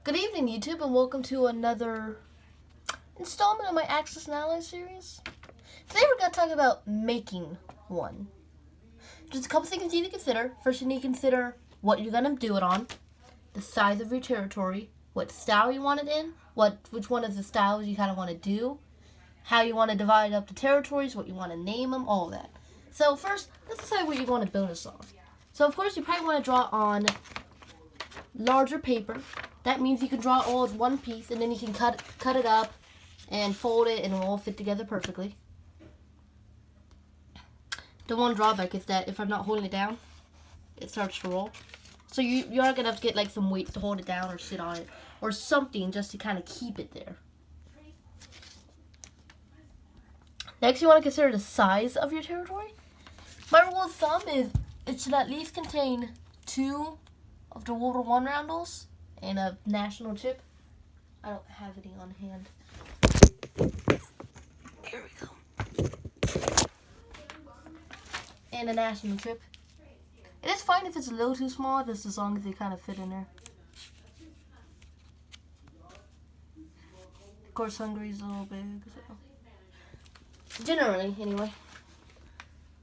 Good evening, YouTube, and welcome to another installment of my Axis and Allies series. Today we're going to talk about making one. Just a couple things you need to consider. First, you need to consider what you're going to do it on, the size of your territory, what style you want it in, which one of the styles you kind of want to do, how you want to divide up the territories, what you want to name them, all of that. So first, let's decide what you want to build this on. So of course, you probably want to draw on larger paper. That means you can draw it all as one piece, and then you can cut it up and fold it, and it'll all fit together perfectly. The one drawback is that if I'm not holding it down, it starts to roll. So you are going to have to get like some weights to hold it down or sit on it or something just to kind of keep it there. Next, you want to consider the size of your territory. My rule of thumb is it should at least contain 2 of the World War I roundels and a national chip. I don't have any on hand. Here we go. And a national chip. It is fine if it's a little too small, just as long as they kind of fit in there. Of course, Hungary's a little big, so. Generally, anyway.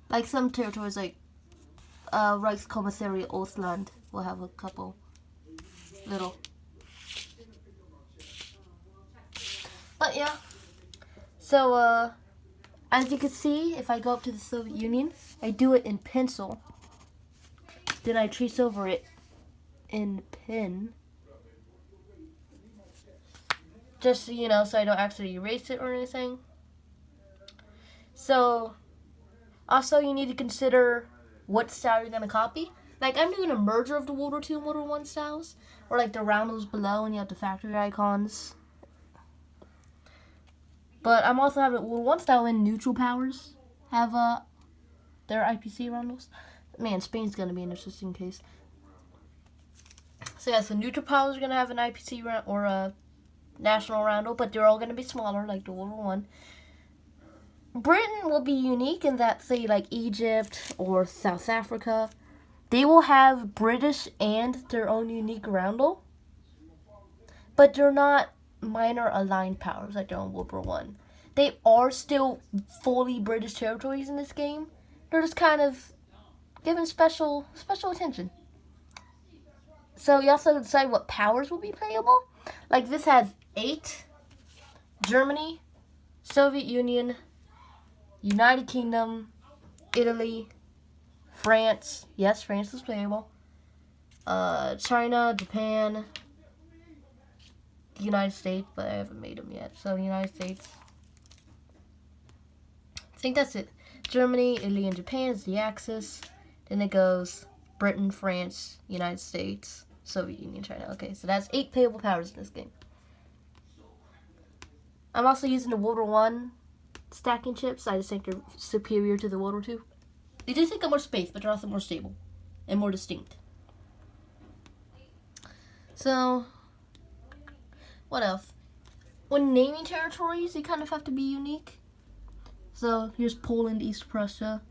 Like some territories, like Reichskommissariat Ostland will have a couple little. But yeah. So, as you can see, if I go up to the Soviet Union, I do it in pencil. Then I trace over it in pen. Just so you know, so I don't actually erase it or anything. So, also you need to consider what style you're going to copy. Like, I'm doing a merger of the World War II and World War I styles. Or like the roundels below and you have the factory icons. But I'm also having World War I style and neutral powers have their IPC roundels. Man, Spain's going to be an interesting case. So yeah, so neutral powers are going to have an IPC or a national roundel, but they're all going to be smaller like the World War I. Britain will be unique in that, say, like Egypt or South Africa, they will have British and their own unique roundel, but they're not minor aligned powers like they're on World War I. They are still fully British territories in this game. They're just kind of given special attention. So you also decide what powers will be playable. Like this has 8: Germany, Soviet Union, United Kingdom, Italy, France. Yes, France is playable. China, Japan, the United States, but I haven't made them yet. So the United States. I think that's it. Germany, Italy, and Japan is the Axis. Then it goes Britain, France, United States, Soviet Union, China. Okay, so that's 8 playable powers in this game. I'm also using the World War I stacking chips. I just think they're superior to the World War II. They do take up more space, but they're also more stable and more distinct. So, what else? When naming territories, you kind of have to be unique. So, here's Poland, East Prussia.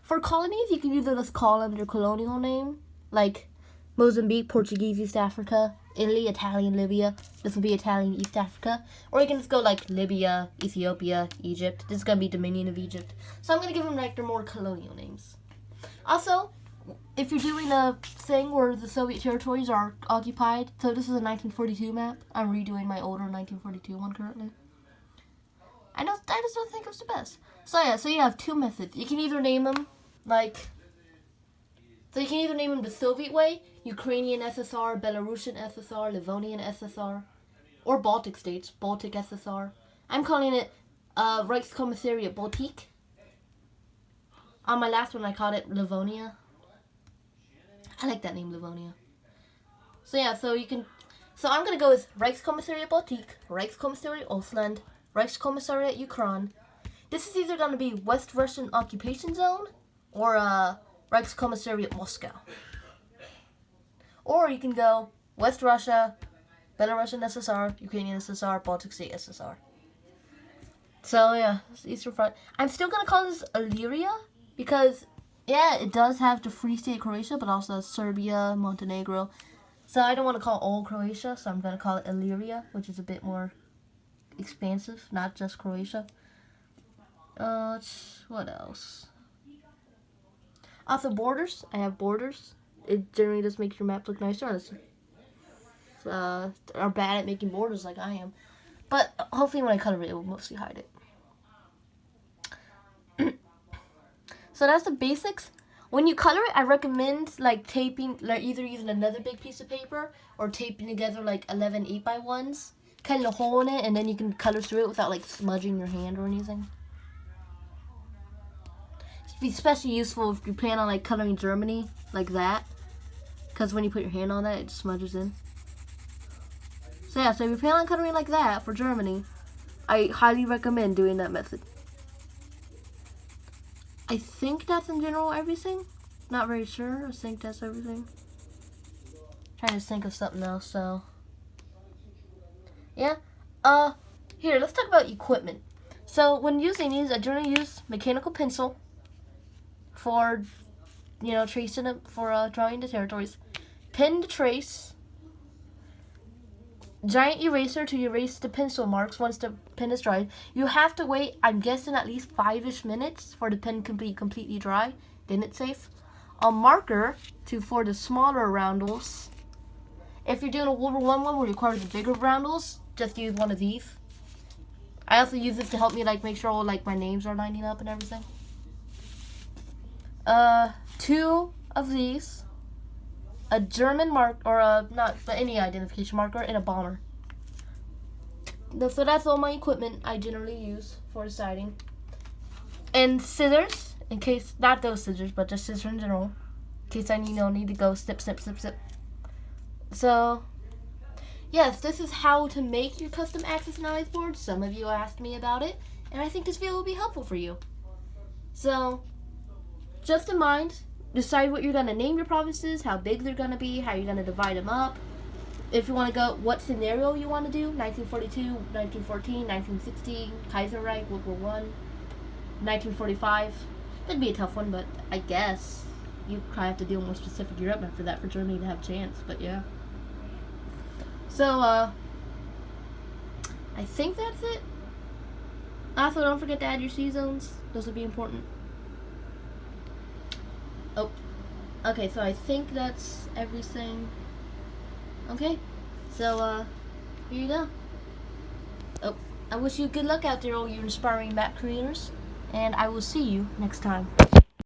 For colonies, you can either just call them their colonial name, like Mozambique, Portuguese, East Africa, Italy, Italian, Libya. This will be Italian, East Africa. Or you can just go like Libya, Ethiopia, Egypt. This is going to be Dominion of Egypt. So I'm going to give them like their more colonial names. Also, if you're doing a thing where the Soviet territories are occupied, so this is a 1942 map. I'm redoing my older 1942 one currently. I just don't think it's the best. So yeah, so you have 2 methods. You can either name them so you can either name them the Soviet way, Ukrainian SSR, Belarusian SSR, Livonian SSR, or Baltic states, Baltic SSR. I'm calling it Reichskommissariat Baltic. On my last one, I called it Livonia. I like that name, Livonia. So yeah, so I'm gonna go with Reichskommissariat Baltic, Reichskommissariat Ostland, Reichskommissariat Ukraine. This is either gonna be West Russian occupation zone or Reichskommissariat Moscow. Or you can go West Russia, Belarusian SSR, Ukrainian SSR, Baltic State SSR. So yeah, Eastern Front. I'm still gonna call this Illyria because yeah, it does have the Free State Croatia, but also Serbia, Montenegro. So I don't want to call all Croatia, so I'm going to call it Illyria, which is a bit more expansive, not just Croatia. What else? Also borders. I have borders. It generally just makes your map look nicer. Unless you are bad at making borders like I am. But hopefully when I color it, it will mostly hide it. So that's the basics. When you color it, I recommend like taping, like either using another big piece of paper or taping together like 11 8x1s, cutting a hole in it, and then you can color through it without like smudging your hand or anything. It'd be especially useful if you plan on like coloring Germany like that, because when you put your hand on that, it just smudges in. So yeah, so if you plan on coloring like that for Germany, I highly recommend doing that method. I think that's in general everything. Not very sure. I think that's everything. Trying to think of something else, so yeah. Here, let's talk about equipment. So when using these, I generally use mechanical pencil for, you know, tracing it, for drawing the territories. Pen to trace. Giant eraser to erase the pencil marks once the pen is dry. You have to wait, I'm guessing, at least 5-ish minutes for the pen to be completely dry. Then it's safe. A marker for the smaller roundels. If you're doing a World War I one where it requires the bigger roundels, just use one of these. I also use this to help me like make sure all like my names are lining up and everything. 2 of these. A German mark, or any identification marker, and a bomber. So that's all my equipment I generally use for deciding. And scissors, in case, not those scissors, but just scissors in general, in case I need to go snip, snip, snip, snip. So, yes, this is how to make your custom Axis and Allies board. Some of you asked me about it, and I think this video will be helpful for you. So, just in mind, decide what you're going to name your provinces, how big they're going to be, how you're going to divide them up. If you want to go, what scenario you want to do, 1942, 1914, 1916, Kaiserreich, World War I, 1945. That'd be a tough one, but I guess you probably have to deal more specific Europe after that for Germany to have a chance, but yeah. So, I think that's it. Also, don't forget to add your C-zones. Those would be important. Oh, okay, so I think that's everything. Okay, so, here you go. Oh, I wish you good luck out there, all you inspiring map creators, and I will see you next time.